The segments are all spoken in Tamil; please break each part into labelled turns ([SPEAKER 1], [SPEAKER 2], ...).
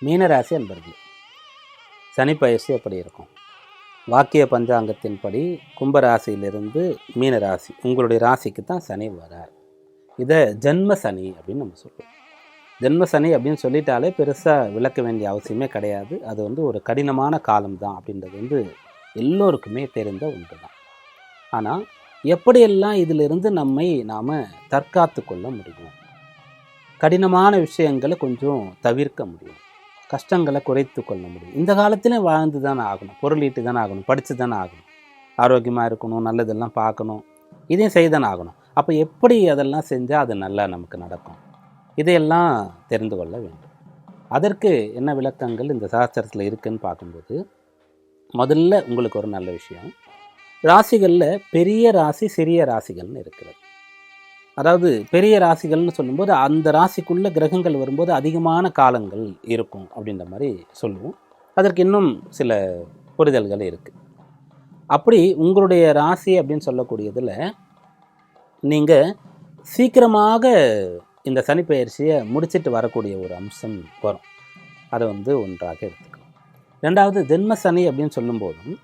[SPEAKER 1] மீனராசி அன்பர்களே, சனி பயிற்சி எப்படி இருக்கும்? வாக்கிய பஞ்சாங்கத்தின்படி கும்பராசியிலிருந்து மீனராசி உங்களுடைய ராசிக்கு தான் சனி வரார். இதை ஜென்ம சனி அப்படின்னு நம்ம சொல்லுவோம். ஜென்ம சனி அப்படின்னு சொல்லிட்டாலே பெருசாக விளக்க வேண்டிய அவசியமே கிடையாது. அது ஒரு கடினமான காலம்தான் அப்படின்றது எல்லோருக்குமே தெரிந்த ஒன்று தான். ஆனால் எப்படியெல்லாம் இதிலிருந்து நாம் தற்காத்து கொள்ள முடியும், கடினமான விஷயங்களை கொஞ்சம் தவிர்க்க முடியும், கஷ்டங்களை குறைத்து கொள்ள முடியும். இந்த காலத்திலையும் வாழ்ந்து தானே ஆகணும், பொருளீட்டு தானே ஆகணும், படித்து தானே ஆகணும், ஆரோக்கியமாக இருக்கணும், நல்லதெல்லாம் பார்க்கணும், இதையும் செய்தானே ஆகணும். அப்போ எப்படி அதெல்லாம் செஞ்சால் அது நல்லா நமக்கு நடக்கும், இதையெல்லாம் தெரிந்து கொள்ள வேண்டும். அதற்கு என்ன விளக்கங்கள் இந்த சாஸ்திரத்தில் இருக்குதுன்னு பார்க்கும்போது, முதல்ல உங்களுக்கு ஒரு நல்ல விஷயம், ராசிகளில் பெரிய ராசி சிறிய ராசிகள்னு இருக்கிறது. அதாவது பெரிய ராசிகள்னு சொல்லும்போது அந்த ராசிக்குள்ளே கிரகங்கள் வரும்போது அதிகமான காலங்கள் இருக்கும் அப்படின்ற மாதிரி சொல்லுவோம். அதற்கு இன்னும் சில புரிதல்கள் இருக்குது. அப்படி உங்களுடைய ராசி அப்படின்னு சொல்லக்கூடியதில் நீங்கள் சீக்கிரமாக இந்த சனி பயிற்சியை முடிச்சிட்டு வரக்கூடிய ஒரு அம்சம் வரும். அதை ஒன்றாக எடுத்துக்கலாம். ரெண்டாவது, ஜென்ம சனி அப்படின்னு சொல்லும்போதும்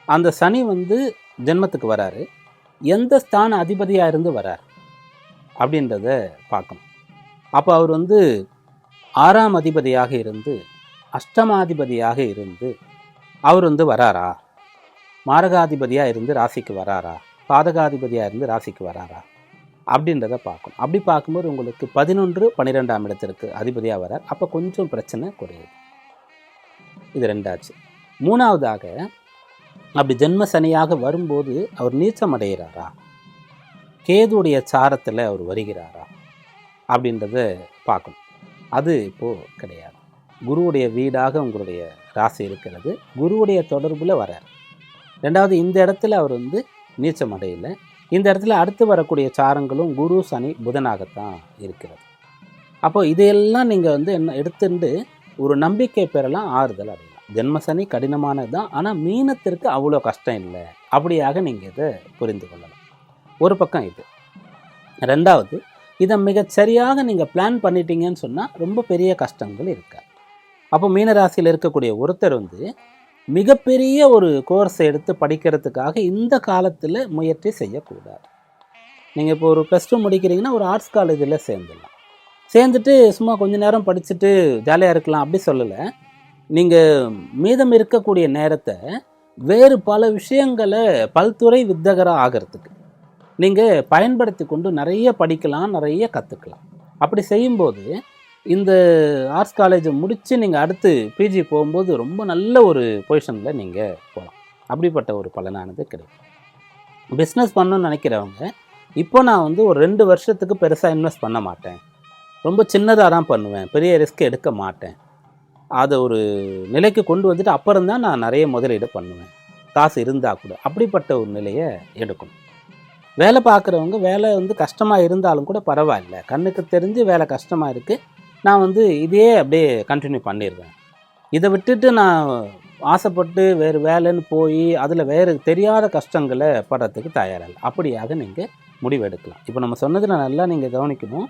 [SPEAKER 1] அந்த சனி ஜென்மத்துக்கு வராரு, எந்த ஸ்தான அதிபதியாக இருந்து வரார் அப்படின்றத பார்க்கணும். அப்போ அவர் 6ஆம் அதிபதியாக இருந்து அஷ்டமாதிபதியாக இருந்து அவர் வராரா, மாரகாதிபதியாக இருந்து ராசிக்கு வராரா, பாதகாதிபதியாக இருந்து ராசிக்கு வராரா அப்படின்றத பார்க்கணும். அப்படி பார்க்கும்போது உங்களுக்கு 11, 12ஆம் இடத்திற்கு அதிபதியாக வரார். அப்போ கொஞ்சம் பிரச்சனை குறையுது. இது ரெண்டாச்சு. மூணாவதாக, அப்படி ஜென்ம சனியாக வரும்போது அவர் நீச்சம் அடைகிறாரா, கேதுடைய சாரத்தில் அவர் வருகிறாரா அப்படின்றத பார்க்கணும். அது இப்போது கிடையாது. குருவுடைய வீடாக உங்களுடைய ராசி இருக்கிறது, குருவுடைய தொடர்பில் வரார். ரெண்டாவது, இந்த இடத்துல அவர் நீச்சம் அடையலை. இந்த இடத்துல அடுத்து வரக்கூடிய சாரங்களும் குரு சனி புதனாகத்தான் இருக்கிறது. அப்போது இதையெல்லாம் நீங்கள் என்ன எடுத்துட்டு ஒரு நம்பிக்கை பெறலாம், ஆறுதல் அடையலாம். ஜென்ம சனி கடினமானது தான், ஆனால் மீனத்திற்கு அவ்வளோ கஷ்டம் இல்லை அப்படியாக நீங்கள் இதை புரிந்து கொள்ளலாம். ஒரு பக்கம் இது. ரெண்டாவது, இதை மிகச்சரியாக நீங்கள் பிளான் பண்ணிட்டீங்கன்னு சொன்னால் ரொம்ப பெரிய கஷ்டங்கள் இருக்காது. அப்போ மீனராசியில் இருக்கக்கூடிய ஒருத்தர் மிகப்பெரிய ஒரு கோர்ஸை எடுத்து படிக்கிறதுக்காக இந்த காலத்தில் முயற்சி செய்யக்கூடாது. நீங்கள் இப்போ ஒரு +2 முடிக்கிறீங்கன்னா ஒரு ஆர்ட்ஸ் காலேஜில் சேர்ந்துடலாம். சேர்ந்துட்டு சும்மா கொஞ்சம் நேரம் படிச்சுட்டு ஜாலியாக இருக்கலாம் அப்படி சொல்லலை. நீங்கள் மீதம் இருக்கக்கூடிய நேரத்தை வேறு பல விஷயங்களை பல்துறை வித்தகராக ஆகிறதுக்கு நீங்கள் பயன்படுத்தி கொண்டு நிறைய படிக்கலாம், நிறைய கற்றுக்கலாம். அப்படி செய்யும்போது இந்த ஆர்ட்ஸ் காலேஜை முடித்து நீங்கள் அடுத்து பிஜி போகும்போது ரொம்ப நல்ல ஒரு பொசிஷனில் நீங்கள் போகலாம். அப்படிப்பட்ட ஒரு பலனானது கிடைக்கும். பிஸ்னஸ் பண்ணணும்னு நினைக்கிறவங்க, இப்போ நான் ஒரு 2 வருஷத்துக்கு பெருசாக இன்வெஸ்ட் பண்ண மாட்டேன், ரொம்ப சின்னதாக தான் பண்ணுவேன், பெரிய ரிஸ்க் எடுக்க மாட்டேன், அதை ஒரு நிலைக்கு கொண்டு வந்துட்டு அப்புறம் தான் நான் நிறைய முதலீடு பண்ணுவேன், காசு இருந்தால் கூட, அப்படிப்பட்ட ஒரு நிலையை எடுக்கணும். வேலை பார்க்குறவங்க வேலை கஷ்டமாக இருந்தாலும் கூட பரவாயில்ல, கண்ணுக்கு தெரிஞ்சு வேலை கஷ்டமாக இருக்குது, நான் இதையே அப்படியே கண்டினியூ பண்ணிடுவேன், இதை விட்டுட்டு நான் ஆசைப்பட்டு வேறு வேலைன்னு போய் அதில் வேறு தெரியாத கஷ்டங்களை படுறதுக்கு தயாரில்லை. அப்படியாக நீங்கள் முடிவெடுக்கலாம். இப்போ நம்ம சொன்னதில் நல்லா நீங்கள் கவனிக்கணும்.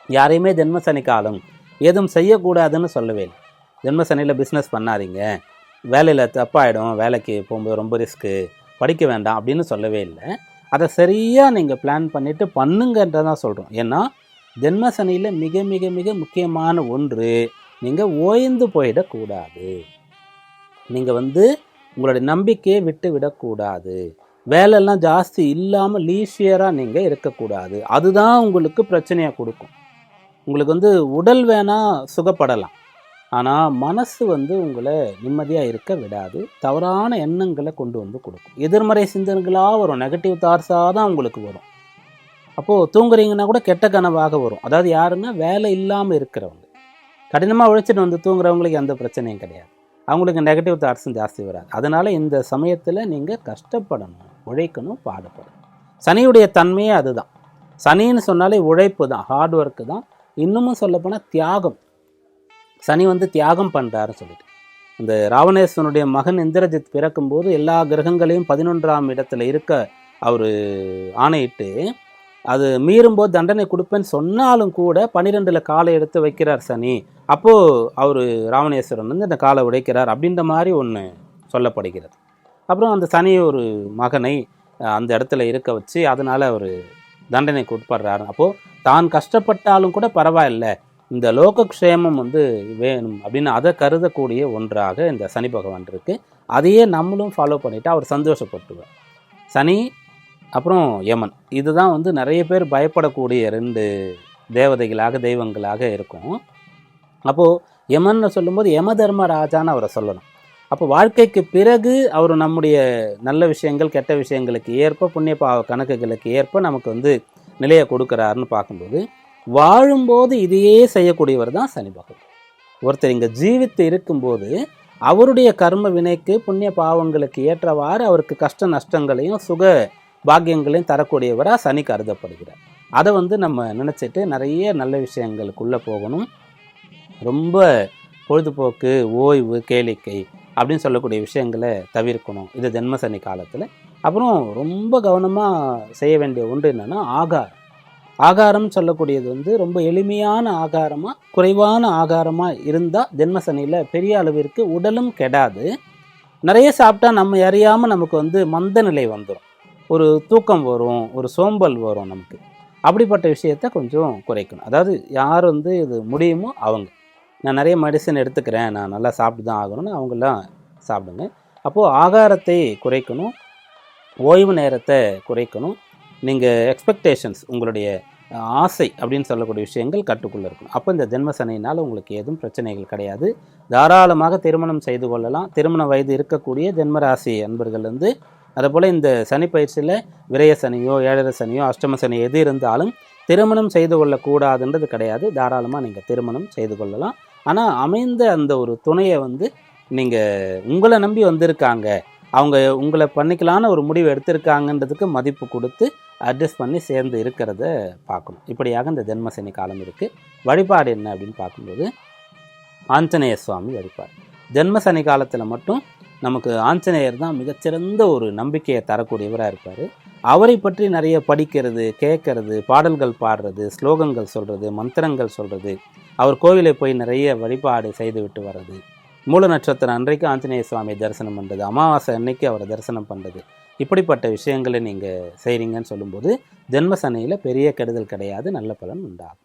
[SPEAKER 1] யாரையுமே ஜென்ம சனி காலம் எதுவும் செய்யக்கூடாதுன்னு சொல்லவே இல்லை. ஜென்ம சனியில் பிஸ்னஸ் பண்ணாதீங்க, வேலையில் தப்பாயிடும், வேலைக்கு போகும்போது ரொம்ப ரிஸ்க்கு, படிக்க வேண்டாம் அப்படின்னு சொல்லவே இல்லை. அதை சரியாக நீங்கள் பிளான் பண்ணிவிட்டு பண்ணுங்கன்றதான் சொல்கிறோம். ஏன்னா ஜென்ம சனியில் மிக மிக மிக முக்கியமான ஒன்று, நீங்கள் ஓய்ந்து போயிடக்கூடாது. நீங்கள் உங்களுடைய நம்பிக்கையை விட்டு விடக்கூடாது. வேலையெல்லாம் ஜாஸ்தி இல்லாமல் லீஷியராக நீங்கள் இருக்கக்கூடாது. அதுதான் உங்களுக்கு பிரச்சனையை கொடுக்கும். உங்களுக்கு உடல் வேணால் சுகப்படலாம், ஆனால் மனசு உங்களை நிம்மதியாக இருக்க விடாது. தவறான எண்ணங்களை கொண்டு கொடுக்கும். எதிர்மறை சிந்தனைகளாக வரும், நெகட்டிவ் தாட்ஸாக தான் உங்களுக்கு வரும். அப்போது தூங்குறீங்கன்னா கூட கெட்ட கனவாக வரும். அதாவது யாருன்னா வேலை இல்லாமல் இருக்கிறவங்க, கடினமாக உழைச்சிட்டு தூங்குறவங்களுக்கு எந்த பிரச்சனையும் கிடையாது, அவங்களுக்கு நெகட்டிவ் தாட்ஸும் ஜாஸ்தி வராது. அதனால் இந்த சமயத்தில் நீங்கள் கஷ்டப்படணும், உழைக்கணும், பாடுபடணும். சனியுடைய தன்மையே அதுதான். சனின்னு சொன்னாலே உழைப்பு தான், ஹார்ட் ஒர்க்கு தான். இன்னமும் சொல்லப்போனால் தியாகம். சனி தியாகம் பண்ணுறாருன்னு சொல்லிட்டு, இந்த ராவணேஸ்வனுடைய மகன் இந்திரஜித் பிறக்கும்போது எல்லா கிரகங்களையும் 11ஆம் இடத்துல இருக்க அவர் ஆணையிட்டு அது மீறும்போது தண்டனை கொடுப்பேன்னு சொன்னாலும் கூட 12ல் காலை எடுத்து வைக்கிறார் சனி. அப்போது அவர் ராவணேஸ்வரன் வந்து அந்த காலை உடைக்கிறார் அப்படின்ற மாதிரி ஒன்று சொல்லப்படுகிறது. அப்புறம் அந்த சனி ஒரு மகனை அந்த இடத்துல இருக்க வச்சு அதனால் அவர் தண்டனைக்கு உட்படுறாரு. அப்போது தான் கஷ்டப்பட்டாலும் கூட பரவாயில்ல, இந்த லோகக்ஷேமம் வந்து வேணும் அப்படின்னு அதை கருதக்கூடிய ஒன்றாக இந்த சனி பகவான் இருக்குது. அதையே நம்மளும் ஃபாலோ பண்ணிவிட்டு அவர் சந்தோஷப்பட்டுவார். சனி அப்புறம் யமன், இதுதான் வந்து நிறைய பேர் பயப்படக்கூடிய 2 தேவதைகளாக தெய்வங்களாக இருக்கும். அப்போது யமன்னு சொல்லும்போது யம தர்மராஜான்னு அவரை சொல்லணும். அப்போ வாழ்க்கைக்கு பிறகு அவர் நம்முடைய நல்ல விஷயங்கள் கெட்ட விஷயங்களுக்கு ஏற்ப புண்ணிய பாவ கணக்குகளுக்கு ஏற்ப நமக்கு வந்து நிலையை கொடுக்குறாருன்னு பார்க்கும்போது, வாழும்போது இதையே செய்யக்கூடியவர் தான் சனி பகவான். ஒருத்தர் இங்கே ஜீவித்து இருக்கும்போது அவருடைய கர்ம வினைக்கு புண்ணிய பாவங்களுக்கு ஏற்றவாறு அவருக்கு கஷ்ட நஷ்டங்களையும் சுக பாக்கியங்களையும் தரக்கூடியவராக சனி கருதப்படுகிறார். அதை வந்து நம்ம நினச்சிட்டு நிறைய நல்ல விஷயங்களுக்குள்ளே போகணும். ரொம்ப பொழுதுபோக்கு, ஓய்வு, கேளிக்கை அப்படின்னு சொல்லக்கூடிய விஷயங்களை தவிர்க்கணும் இது ஜென்ம சனி காலத்தில். அப்புறம் ரொம்ப கவனமாக செய்ய வேண்டிய ஒன்று என்னென்னா ஆகாரம் சொல்லக்கூடியது வந்து ரொம்ப எளிமையான ஆகாரமாக, குறைவான ஆகாரமாக இருந்தால் ஜென்ம சனியில் பெரிய அளவிற்கு உடலும் கெடாது. நிறைய சாப்பிட்டா நம்ம அறியாமல் நமக்கு வந்து மந்த நிலை வந்துடும், ஒரு தூக்கம் வரும், ஒரு சோம்பல் வரும் நமக்கு. அப்படிப்பட்ட விஷயத்தை கொஞ்சம் குறைக்கணும். அதாவது யார் வந்து இது முடியுமோ அவங்க, நான் நிறைய மெடிசன் எடுத்துக்கிறேன், நான் நல்லா சாப்பிட்டு தான் ஆகணும்னு அவங்களாம் சாப்பிடுங்க. அப்போது ஆகாரத்தை குறைக்கணும், ஓய்வு நேரத்தை குறைக்கணும். நீங்கள் எக்ஸ்பெக்டேஷன்ஸ், உங்களுடைய ஆசை அப்படின்னு சொல்லக்கூடிய விஷயங்கள் கட்டுக்குள்ளே இருக்கணும். அப்போ இந்த ஜென்ம சனியினால் உங்களுக்கு எதுவும் பிரச்சனைகள் கிடையாது. தாராளமாக திருமணம் செய்து கொள்ளலாம். திருமண வயது இருக்கக்கூடிய ஜென்மராசி அன்பர்கள் வந்து அதுபோல் இந்த சனி பயிற்சியில் விரய சனியோ ஏழரை சனியோ அஷ்டம சனி எது இருந்தாலும் திருமணம் செய்து கொள்ளக்கூடாதுன்றது கிடையாது. தாராளமாக நீங்கள் திருமணம் செய்து கொள்ளலாம். ஆனால் அமைந்த அந்த ஒரு துணையை வந்து நீங்கள் உங்களை நம்பி வந்திருக்காங்க, அவங்க உங்களை பண்ணிக்கலான்னு ஒரு முடிவு எடுத்திருக்காங்கன்றதுக்கு மதிப்பு கொடுத்து அட்ஜஸ்ட் பண்ணி சேர்ந்து இருக்கிறத பார்க்கணும். இப்படியாக இந்த ஜென்ம சனி காலம் இருக்குது. வழிபாடு என்ன அப்படின்னு பார்க்கும்போது ஆஞ்சநேய சுவாமி வழிபாடு. ஜென்ம சனி காலத்தில் மட்டும் நமக்கு ஆஞ்சநேயர் தான் மிகச்சிறந்த ஒரு நம்பிக்கையை தரக்கூடியவராக இருப்பார். அவரை பற்றி நிறைய படிக்கிறது, கேட்கறது, பாடல்கள் பாடுறது, ஸ்லோகங்கள் சொல்கிறது, மந்திரங்கள் சொல்கிறது, அவர் கோவிலை போய் நிறைய வழிபாடு செய்து விட்டு வர்றது, மூல நட்சத்திரம் அன்றைக்கு ஆஞ்சநேய சுவாமி தரிசனம் பண்ணுறது, அமாவாசை அன்னைக்கு அவரை தரிசனம் பண்ணுறது, இப்படிப்பட்ட விஷயங்களை நீங்கள் செய்கிறீங்கன்னு சொல்லும்போது ஜென்ம சனியில் பெரிய கெடுதல் கிடையாது, நல்ல பலன் உண்டாகும்.